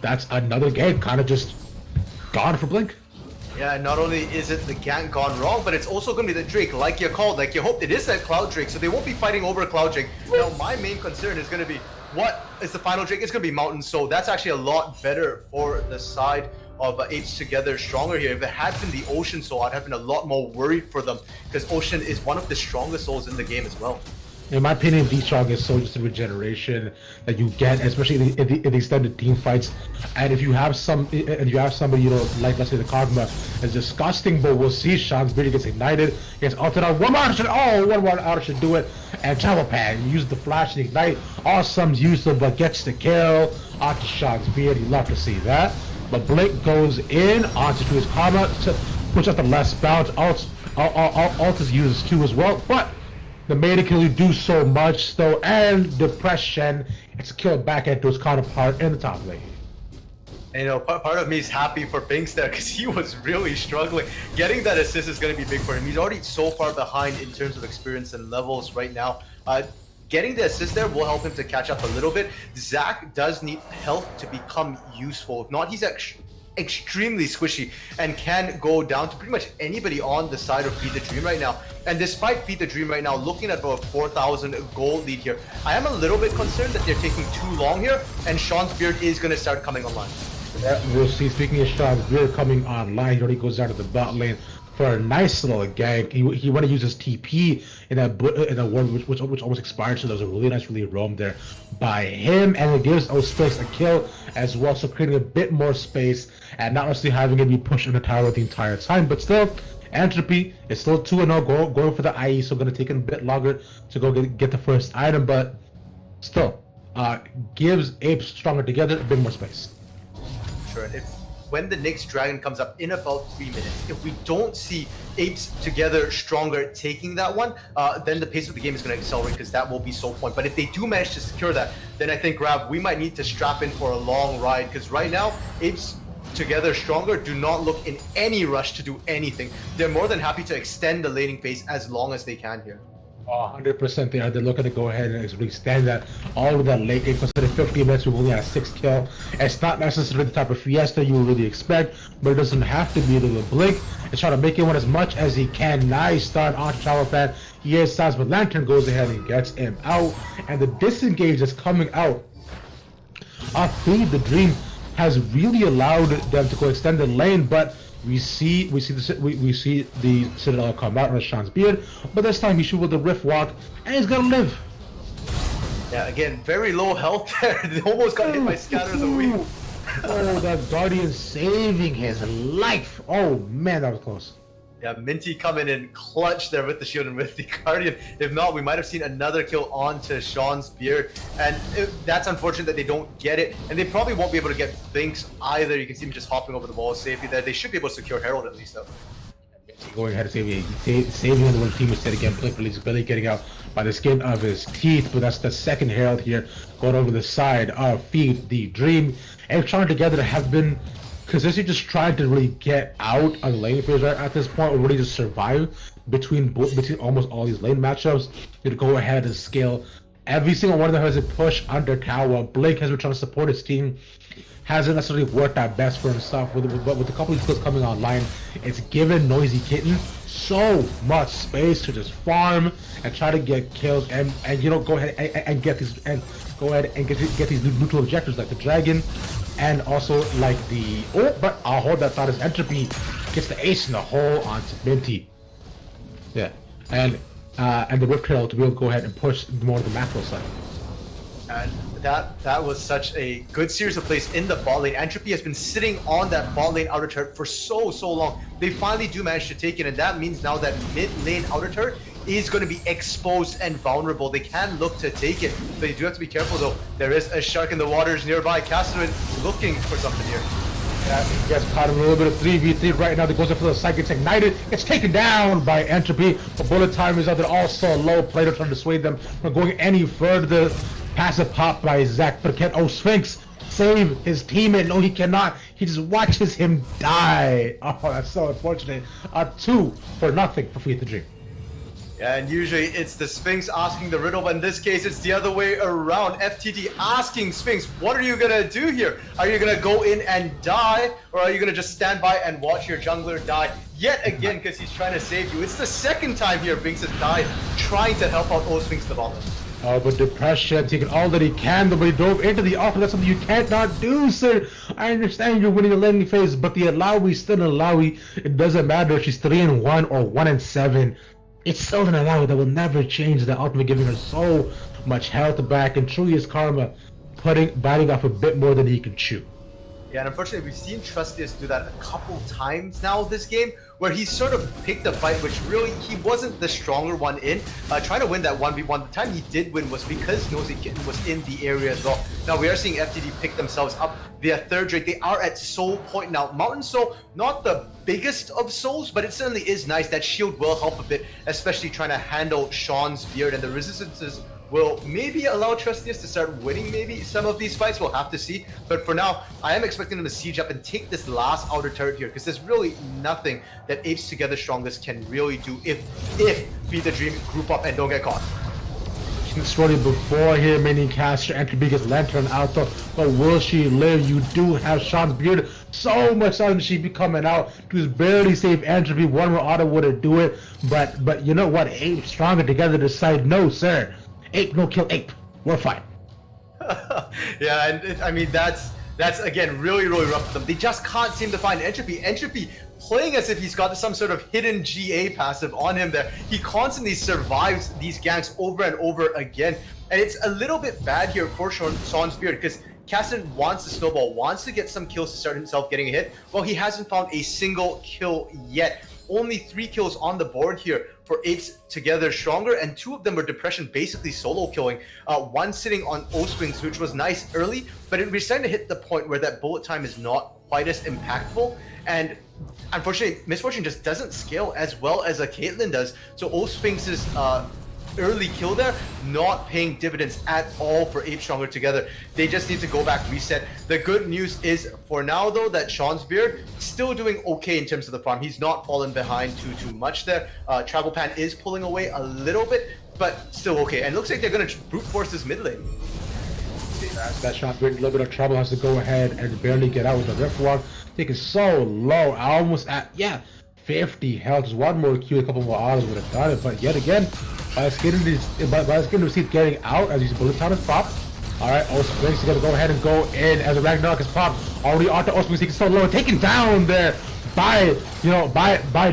That's another game kind of just gone for Blink. Yeah, not only is it the gank gone wrong, but it's also going to be the Drake, like you called, like you hoped. It is that Cloud Drake, so they won't be fighting over Cloud Drake. Now, my main concern is going to be, what is the final Drake? It's going to be Mountain, so that's actually a lot better for the side of Apes together stronger here. If it had been the Ocean Soul, I'd have been a lot more worried for them, because Ocean is one of the strongest souls in the game as well. In my opinion, the strongest soul just the regeneration that you get, especially in the extended team fights. And if you have somebody, you know, like let's say the Kog'Maw is disgusting, but we'll see Sean's Beard gets ignited, gets ulted out. One more out should do it. And Travel Pan use the flash and ignite. Awesome's useful, but gets the kill onto Sean's Beard. You love to see that. But Blake goes in onto his Karma, puts up the last bounce. Ult is used too as well, but the main can only do so much though, and Depression it's killed back into his counterpart in the top lane. And, you know, part of me is happy for Binks there because he was really struggling. Getting that assist is going to be big for him. He's already so far behind in terms of experience and levels right now. Getting the assist there will help him to catch up a little bit. Zach does need health to become useful. If not, he's extremely squishy and can go down to pretty much anybody on the side of Feed the Dream right now. And despite Feed the Dream right now looking at about 4,000 gold lead here, I am a little bit concerned that they're taking too long here, and Sean's Beard is going to start coming online. Yeah, we'll see. Speaking of Sean's Beard coming online, he already goes down to the bot lane for a nice little gank. He want to use his TP in that ward which almost expired, so there was a really nice roam there by him, and it gives Space a kill as well, so creating a bit more space and not necessarily having it be pushed in the tower the entire time. But still, Entropy is still 2-0, going for the IE, so going to take a bit longer to go get the first item, but still gives Apes stronger together a bit more space. Sure, when the next dragon comes up in about 3 minutes, if we don't see Apes together stronger taking that one, then the pace of the game is going to accelerate because that will be sole point. But if they do manage to secure that, then I think, Rav, we might need to strap in for a long ride because right now, Apes together stronger do not look in any rush to do anything. They're more than happy to extend the laning phase as long as they can here. 100% they are. They're looking to go ahead and extend that all of that late game. Considering 15 minutes, we've only had 6 kill. It's not necessarily the type of fiesta you would really expect, but it doesn't have to be. The blink is trying to make it one as much as he can. Nice start onto Shower Fan. He is size, but Lantern goes ahead and gets him out, and the disengage is coming out. Feed the Dream has really allowed them to go extend the lane, but we see the Citadel come out on Sean's beard, but this time he shoot with the Rift Walk, and he's gonna live. Yeah, again, very low health there. They almost got hit by Scatters of Weave. Oh, that Guardian saving his life. Oh man, that was close. Yeah, Minty coming in clutch there with the shield and with the Guardian. If not, we might have seen another kill onto Sean's beard. And that's unfortunate that they don't get it. And they probably won't be able to get Binks either. You can see him just hopping over the wall safely there. They should be able to secure Herald at least, though. Going ahead and saving the one team instead again. Blink Billy getting out by the skin of his teeth. But that's the second Herald here going over the side of Feed the Dream. And trying together have been consistently just trying to really get out of the lane phase right at this point, or really just survive between almost all these lane matchups. To go ahead and scale. Every single one of them has a push under tower. Blake has been trying to support his team. Hasn't necessarily worked that best for himself, but with a couple of skills coming online, it's given Noisy Kitten so much space to just farm and try to get kills and you know, go ahead and get these get these neutral objectives like the dragon and also like the but I'll hold that thought as Entropy gets the ace in the hole onto Minty. Yeah, and the Rift Trail to be able to go ahead and push more of the macro side. And that was such a good series of plays in the bot lane. Entropy has been sitting on that bot lane outer turret for so long. They finally do manage to take it, and that means now that mid lane outer turret is going to be exposed and vulnerable. They can look to take it, but you do have to be careful though. There is a shark in the waters nearby. Castellan looking for something here. Yeah, he gets caught in a little bit of 3v3 right now. That goes up for the side, gets ignited, gets taken down by Entropy. But bullet time is out there also low. Plato trying to dissuade them from going any further. Passive pop by Zach, but can Sphinx save his teammate? No, he cannot. He just watches him die. Oh, that's so unfortunate. 2-0 for Feed the Dream. Yeah, and usually it's the Sphinx asking the riddle, but in this case it's the other way around. FTT asking Sphinx, what are you gonna do here? Are you gonna go in and die, or are you gonna just stand by and watch your jungler die yet again because he's trying to save you? It's the second time here Binks has died trying to help out Sphinx the bottom. Oh, but Depression taking all that he can, but he dove into the offer. That's something you cannot do, sir. I understand you're winning the laning phase, but the Alawi still an Alawi. It doesn't matter if she's 3-1 or 1-7. It's still an Alawi that will never change the ultimate, giving her so much health back, and truly is Karma biting off a bit more than he can chew. Yeah, and unfortunately, we've seen Trustius do that a couple times now this game, where he sort of picked a fight which really he wasn't the stronger one in. Trying to win that 1v1, the time he did win was because Nosy Kitten was in the area as well. Now we are seeing FTD pick themselves up via third Drake. They are at Soul Point now. Mountain Soul, not the biggest of souls, but it certainly is nice. That shield will help a bit, especially trying to handle Sean's beard, and the resistances will maybe allow Trustius to start winning maybe some of these fights. We'll have to see. But for now, I am expecting them to siege up and take this last outer turret here, because there's really nothing that Apes Together Strongest can really do if Feed the Dream group up and don't get caught. Slowly before here, mini caster Entropy gets Lantern out though, but will she live? You do have Sean's beard. So much time she be coming out to just barely save Entropy. One more auto would do it, but you know what? Ape stronger together decide no, sir. Ape, no kill Ape. We're fine. Yeah, and I mean that's again really rough for them. They just can't seem to find Entropy. Entropy playing as if he's got some sort of hidden GA passive on him there. He constantly survives these ganks over and over again. And it's a little bit bad here for Sean's beard, because Cassian wants to snowball, wants to get some kills to start himself getting a hit. Well, he hasn't found a single kill yet. Only 3 kills on the board here for Apes together stronger, and 2 of them were Depression basically solo killing. One sitting on O-Swings, which was nice early, but we're starting to hit the point where that bullet time is not quite as impactful, and unfortunately, Misfortune just doesn't scale as well as a Caitlyn does. So O-Sphinx's early kill there, not paying dividends at all for Apes stronger together. They just need to go back, reset. The good news is for now though that Sean's Beard still doing okay in terms of the farm. He's not fallen behind too much there. Travel Pan is pulling away a little bit, but still okay. And looks like they're gonna brute force this mid lane. That Sean's Beard in a little bit of trouble, has to go ahead and barely get out with the Rift Walk. Taking so low, almost at 50 health. Just one more Q, a couple more autos would have done it, but yet again, by the skin of his teeth getting out as his bullet time is popped. Alright, O-Swings is gonna go ahead and go in as a Ragnarok is popped. Already onto O-Swings, taking so low, taken down there by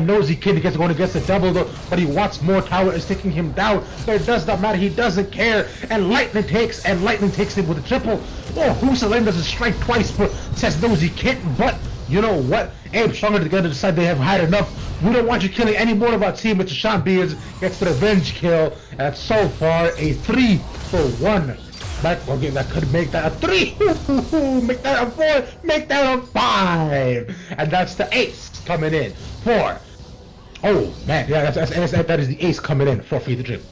Nosy Kid. He gets going against the double though, but he wants more. Tower is taking him down, but it does not matter, he doesn't care. And Lightning takes him with a triple. Oh, Hussein doesn't strike twice, but says Nosy Kid, but you know what? Apes stronger together decide they have had enough. We don't want you killing any more of our team. It's Sean Beards gets the revenge kill. And so far a 3-for-1. That could make that a 3. Make that a 4. Make that a 5. And that's the ace coming in for. Oh man, yeah, that is the ace coming in for Feed the Dream.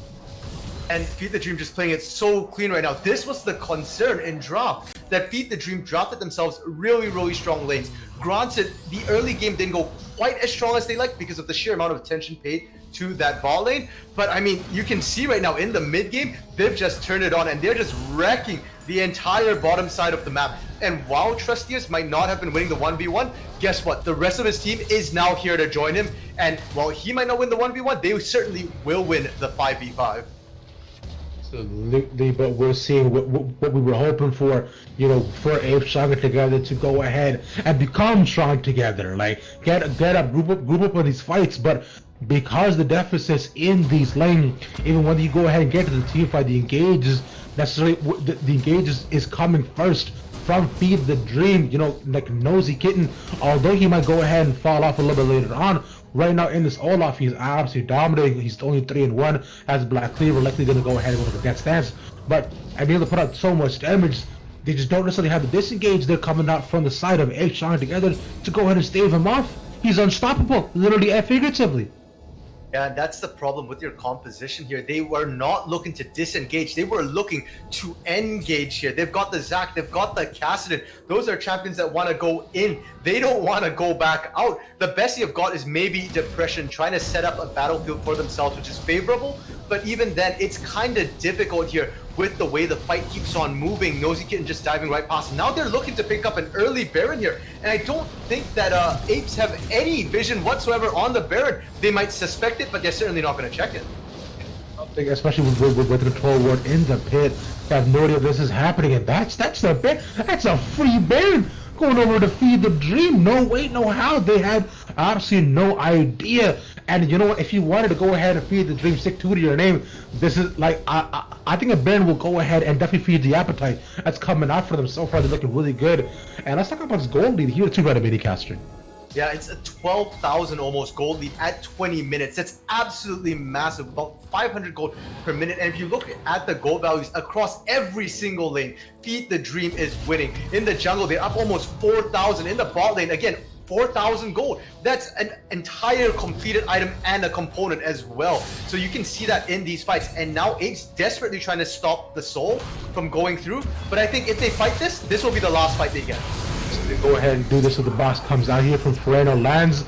And Feed the Dream just playing it so clean right now. This was the concern in draft, that Feed the Dream drafted themselves really strong lanes. Granted, the early game didn't go quite as strong as they liked because of the sheer amount of attention paid to that ball lane. But I mean, you can see right now in the mid game, they've just turned it on and they're just wrecking the entire bottom side of the map. And while Trustius might not have been winning the 1v1, guess what? The rest of his team is now here to join him. And while he might not win the 1v1, they certainly will win the 5v5. Absolutely, but we're seeing what we were hoping for, you know, for Apes stronger together to go ahead and become strong together, like get a group up on these fights. But because the deficits in these lanes, even when you go ahead and get to the team fight, the engage is necessarily the engage is coming first from Feed the Dream. You know, like Nosy Kitten, although he might go ahead and fall off a little bit later on. Right now in this Olaf, he's absolutely dominating. He's only 3-1. Has Black Cleaver, likely going to go ahead and go with the Death Stance. But I mean, able to put out so much damage, they just don't necessarily have the disengage. They're coming out from the side of Apes stronger together to go ahead and stave him off. He's unstoppable, literally and figuratively. Yeah, that's the problem with your composition here. They were not looking to disengage. They were looking to engage here. They've got the Zac, they've got the Kassadin. Those are champions that want to go in. They don't want to go back out. The best you've got is maybe Depression, trying to set up a battlefield for themselves, which is favorable. But even then, it's kind of difficult here with the way the fight keeps on moving. Nosy Kitten just diving right past. Now they're looking to pick up an early Baron here. And I don't think that Apes have any vision whatsoever on the Baron. They might suspect it, but they're certainly not going to check it. I think especially with the control ward in the pit, they have no idea this is happening. And that's the bit. That's a free Baron going over to Feed the Dream. No way, no how. They had absolutely no idea. And you know what? If you wanted to go ahead and Feed the Dream, stick to your name. This is like I think a Baron will go ahead and definitely feed the appetite that's coming out for them. So far, they're looking really good. And let's talk about this gold lead here too, right, Mini Caster. Yeah, it's a 12,000 almost gold lead at 20 minutes. That's absolutely massive, about 500 gold per minute. And if you look at the gold values across every single lane, Feed the Dream is winning. In the jungle, they're up almost 4,000. In the bot lane, again, 4,000 gold. That's an entire completed item and a component as well. So you can see that in these fights. And now Apes desperately trying to stop the Soul from going through. But I think if they fight this will be the last fight they get. They go ahead and do this, so the boss comes out here from Ferreno, lands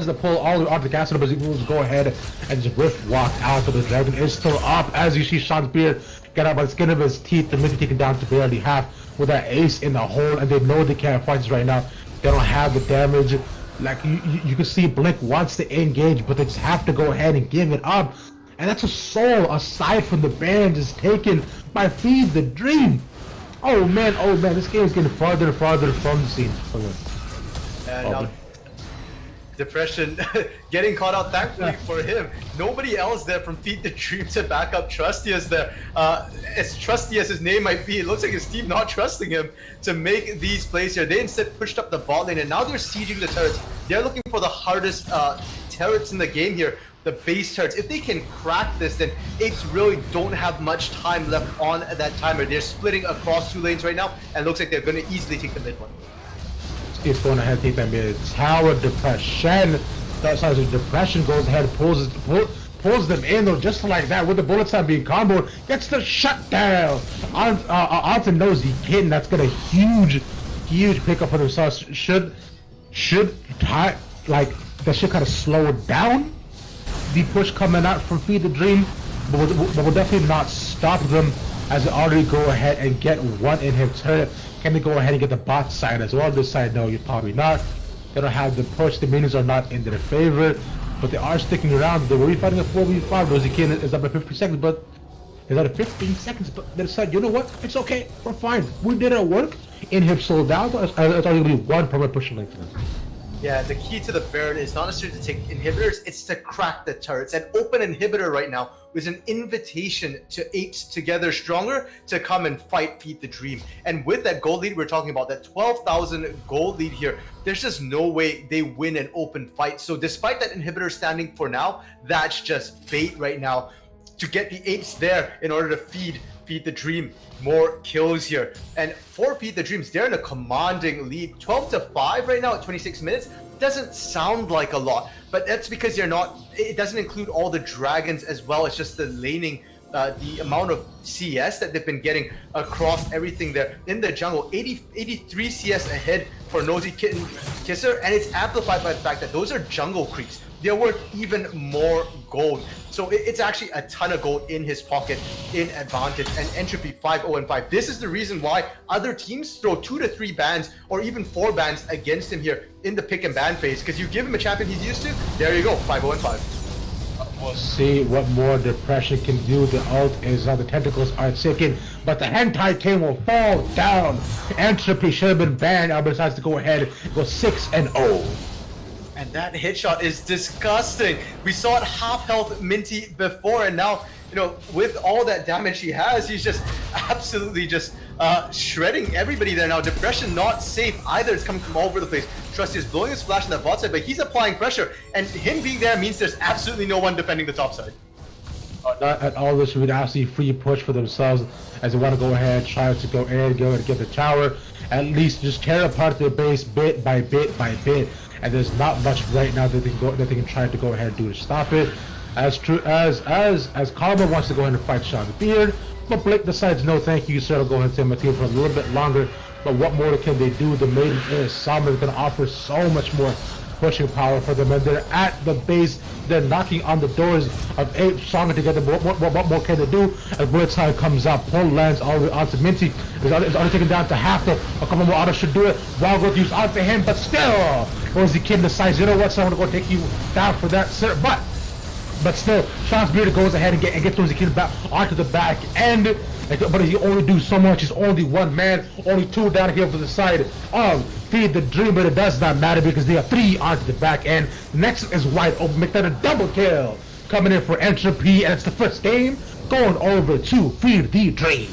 the pull all the way onto the castle, but he will go ahead and just rift walk out. So the dragon is still up as you see Sean's Beard get out by the skin of his teeth. The minute taken down to barely half with that ace in the hole, and they know they can't fight this right now. They don't have the damage. Like you can see Blink wants to engage, but they just have to go ahead and give it up. And that's a soul aside from the band is taken by Feed the Dream. Oh man, this game is getting farther and farther from the scene. Now, Depression getting caught out, thankfully for him. Nobody else there from Feed the Dream to back up Trustius there. As trusty as his name might be, it looks like his team not trusting him to make these plays here. They instead pushed up the bot lane, and now they're sieging the turrets. They're looking for the hardest turrets in the game here, the base turrets. If they can crack this, then Apes really don't have much time left on that timer. They're splitting across 2 lanes right now, and looks like they're going to easily take the mid one. It's going ahead to take that mid tower. Depression. That size of depression goes ahead, pulls them in though, just like that, with the bullet time being comboed, gets the shutdown onto Nosy Kitten. That's got a huge pickup for themselves. Should like that should kind of slow down the push coming out from Feed the Dream, but will definitely not stop them as they already go ahead and get one inhibitor. Can they go ahead and get the bot side as well? This side, no, you're probably not. They don't have the push. The minions are not in their favor, but they are sticking around. They were fighting a 4v5. Nosy Kitten is up at 50 seconds, but is out at 15 seconds. But they decide, you know what? It's okay. We're fine. We did our work. Inhib sold out. It's only going to be one permanent pushing link for them. Yeah, the key to the Baron is not necessarily to take inhibitors, it's to crack the turrets. An open inhibitor right now is an invitation to Apes Together Stronger to come and fight Feed the Dream. And with that gold lead we're talking about, that 12,000 gold lead here, there's just no way they win an open fight. So despite that inhibitor standing for now, that's just bait right now to get the Apes there in order to feed the Dream more kills here. And for Feed the Dreams, they're in a commanding lead, 12-5 right now at 26 minutes. Doesn't sound like a lot, but that's because they're not, it doesn't include all the dragons as well. It's just the laning, the amount of CS that they've been getting across everything there in the jungle. 83 CS ahead for Nosy Kitten Kisser, and it's amplified by the fact that those are jungle creeps. They're worth even more gold. So it's actually a ton of gold in his pocket in advantage. And Entropy 5-0-5. This is the reason why other teams throw 2 to 3 bans or even 4 bans against him here in the pick and ban phase. Because you give him a champion he's used to, there you go, 5-0-5. We'll see what more Depression can do. The ult is the tentacles are ticking, but the hentai king will fall down. Entropy should have been banned. Albert decides to go ahead and go 6-0. And that headshot is disgusting. We saw it half health Minty before, and now, you know, with all that damage he has, he's just absolutely just shredding everybody there now. Depression not safe either. It's coming from all over the place. Trusty is blowing his flash on that bot side, but he's applying pressure, and him being there means there's absolutely no one defending the top side. Not at all. This would absolutely free push for themselves as they want to go ahead, try to go and get the tower. At least just tear apart their base bit by bit by bit. And there's not much right now that they can try to go ahead and do to stop it. As Karma wants to go ahead and fight Sean Beard, but Blake decides no thank you, sir. I'll go ahead and take my team for a little bit longer. But what more can they do? The Maiden is Summer is going to offer so much more pushing power for them, and they're at the base. They're knocking on the doors of Apes stronger together. What more can they do? As Bullet Time comes out, pull lands all the way onto Minty. It's already taken down to half. A couple more autos should do it. Wild Growth used onto him, but still, Nosy Kitten decides, you know what, so I'm gonna go take you down for that, sir. But still, Sean's Beard goes ahead and gets Nosy Kitten back onto the back end. But he only do so much. He's only one man, only 2 down here for the side of Feed the Dream, but it does not matter because they are 3 onto the back end. Next is wide open. Make that a double kill coming in for Entropy, and it's the first game going over to Feed the Dream.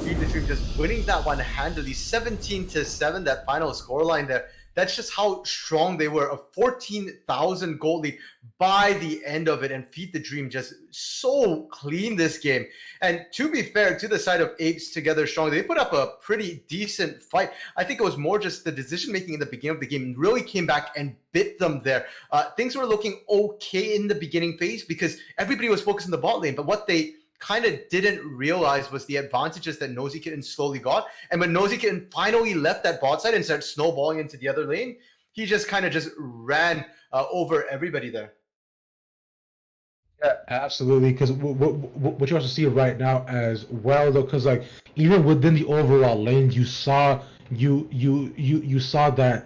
Feed the Dream just winning that one handily, 17-7. That final scoreline there. That's just how strong they were. A 14,000 gold lead by the end of it, and Feed the Dream just so clean this game. And to be fair, to the side of Apes Together Strong, they put up a pretty decent fight. I think it was more just the decision making in the beginning of the game really came back and bit them there. Things were looking okay in the beginning phase because everybody was focused on the bot lane, but what they kind of didn't realize was the advantages that Nosy Kitten slowly got. And when Nosy Kitten finally left that bot side and started snowballing into the other lane, he just kind of just ran over everybody there. Yeah, absolutely. Because what you also see right now as well, though, because like even within the overall lane, you saw that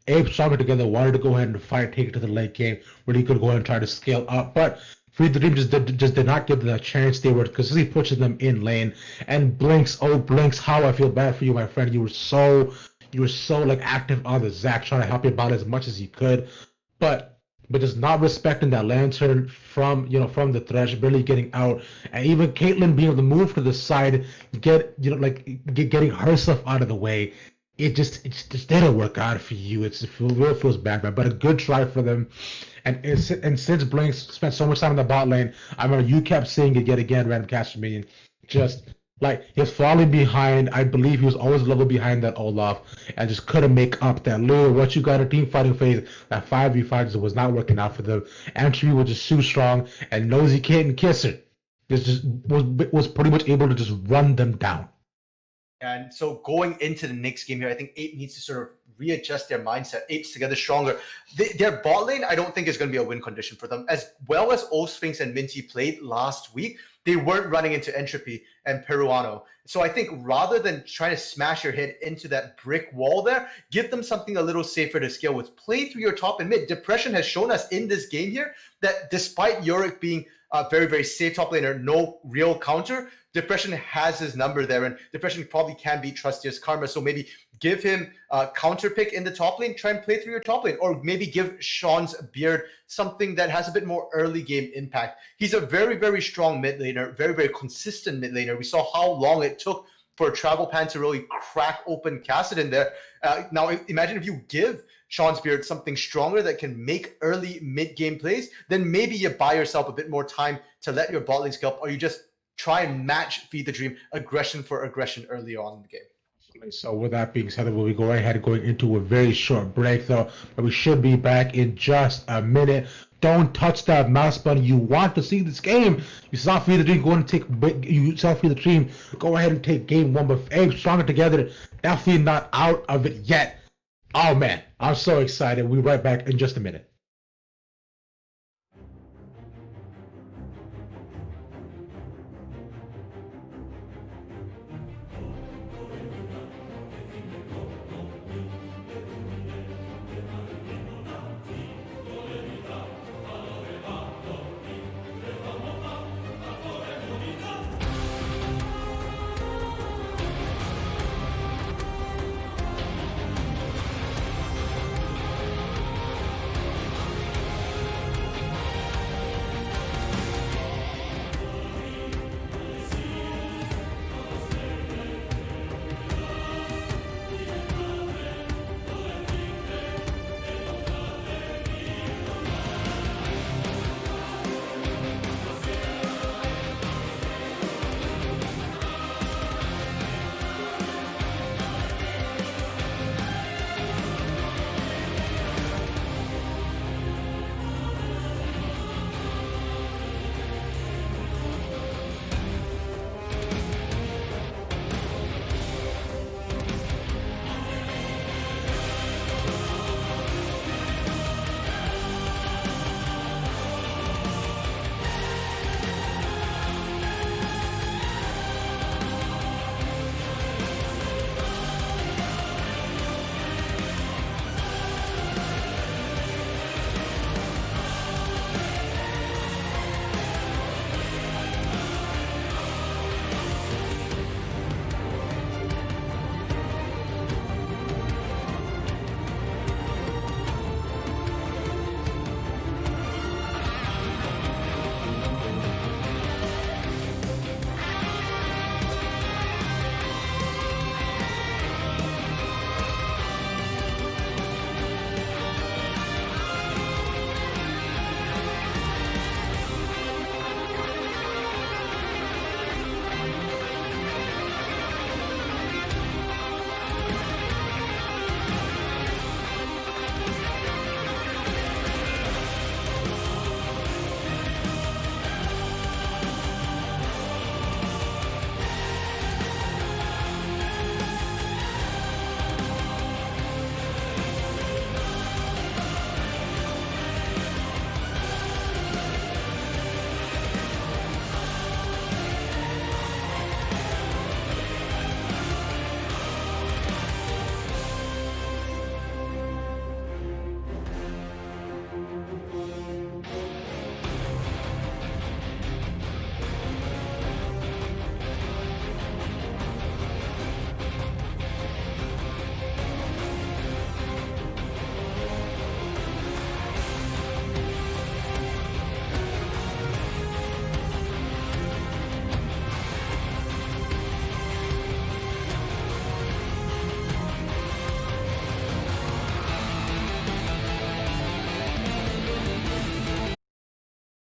Apes stronger together wanted to go ahead and fight, take it to the late game, where he could go ahead and try to scale up, but Feed the Dream just did not give them a chance. They were consistently pushing them in lane. And Blinks, oh Blinks, how I feel bad for you, my friend. You were so like active on the Zac, trying to help you out as much as you could, but just not respecting that lantern from the Thresh, barely getting out, and even Caitlyn being able to move to the side, getting herself out of the way. it just didn't work out for you. Really feels bad, man. But a good try for them. And since Blink spent so much time in the bot lane, I remember you kept saying it yet again, Random Caster Minion. Just like he's falling behind. I believe he was always a level behind that Olaf and just couldn't make up that little what you got a team fighting phase. That 5v5 just was not working out for them. Entry was just too strong and Nosy Kid and Kisser was pretty much able to just run them down. And so going into the next game here, I think Ape needs to sort of readjust their mindset. Apes together stronger. Their bot lane, I don't think is going to be a win condition for them. As well as Sphinx and Minty played last week, they weren't running into Entropy and Peruano. So I think rather than trying to smash your head into that brick wall there, give them something a little safer to scale with. Play through your top and mid. Depression has shown us in this game here that despite Yorick being a very, very safe top laner, no real counter, Depression has his number there, and Depression probably can beat Trustiest Karma. So maybe give him a counter pick in the top lane, try and play through your top lane, or maybe give Sean's Beard something that has a bit more early game impact. He's a very, very strong mid laner, very, very consistent mid laner. We saw how long it took for Travel Pan to really crack open Kassadin there. Now, imagine if you give Sean's Beard something stronger that can make early mid-game plays, then maybe you buy yourself a bit more time to let your bot lane scale up, or you just try and match Feed the Dream aggression for aggression early on in the game. So with that being said, we'll be going ahead and going into a very short break, though. But we should be back in just a minute. Don't touch that mouse button. You want to see this game. You saw Feed the Dream go and you saw Feed the Dream go ahead and take game one, but Apes stronger together. Definitely not out of it yet. Oh man, I'm so excited. We'll be right back in just a minute.